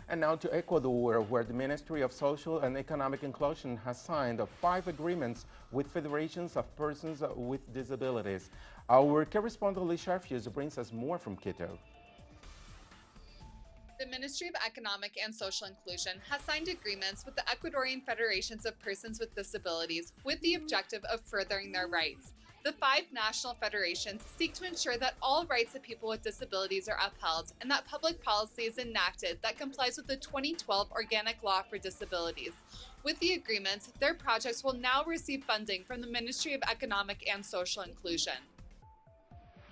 And now to Ecuador, where the Ministry of Social and Economic Inclusion has signed 5 agreements with federations of persons with disabilities. Our correspondent Scherffius brings us more from Quito. The Ministry of Economic and Social Inclusion has signed agreements with the Ecuadorian Federations of Persons with Disabilities with the objective of furthering their rights. The 5 national federations seek to ensure that all rights of people with disabilities are upheld and that public policy is enacted that complies with the 2012 Organic Law for Disabilities. With the agreements, their projects will now receive funding from the Ministry of Economic and Social Inclusion.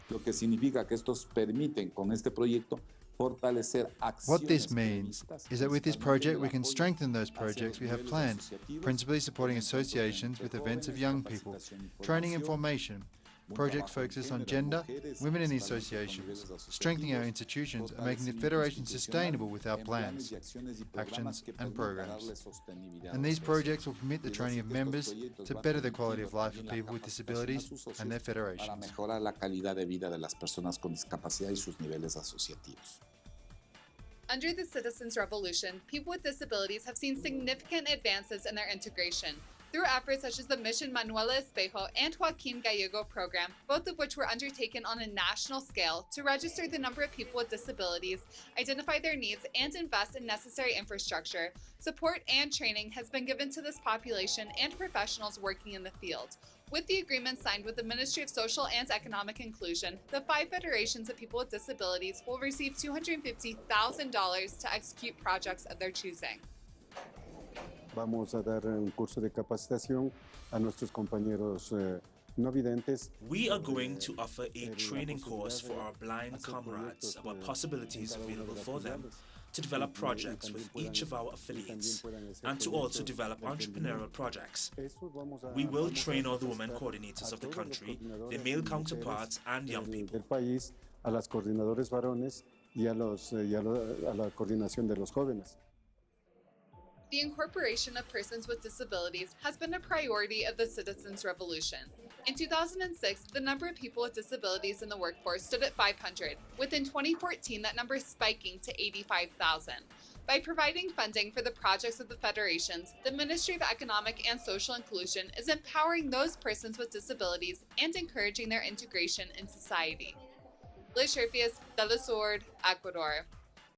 Lo que significa que estos permiten con este proyecto What this means is that with this project we can strengthen those projects we have planned, principally supporting associations with events of young people, training and formation, projects focused on gender, women in the associations, strengthening our institutions and making the Federation sustainable with our plans, actions and programs. And these projects will permit the training of members to better the quality of life of people with disabilities and their federations. Under the Citizens' Revolution, people with disabilities have seen significant advances in their integration through efforts such as the Mission Manuela Espejo and Joaquin Gallego program, both of which were undertaken on a national scale to register the number of people with disabilities, identify their needs, and invest in necessary infrastructure. Support and training has been given to this population and professionals working in the field. With the agreement signed with the Ministry of Social and Economic Inclusion, the 5 federations of people with disabilities will receive $250,000 to execute projects of their choosing. Vamos a dar un curso de capacitación a nuestros compañeros no videntes. We are going to offer a training course for our blind comrades about possibilities available for them to develop projects with each of our affiliates and to also develop entrepreneurial projects. We will train all the women coordinators of the country, their male counterparts and young people. A las coordinadores varones y a la coordinación de los jóvenes. The incorporation of persons with disabilities has been a priority of the Citizens' Revolution. In 2006, the number of people with disabilities in the workforce stood at 500, with in 2014 that number spiking to 85,000. By providing funding for the projects of the federations, the Ministry of Economic and Social Inclusion is empowering those persons with disabilities and encouraging their integration in society. Scherffius, teleSUR, Ecuador.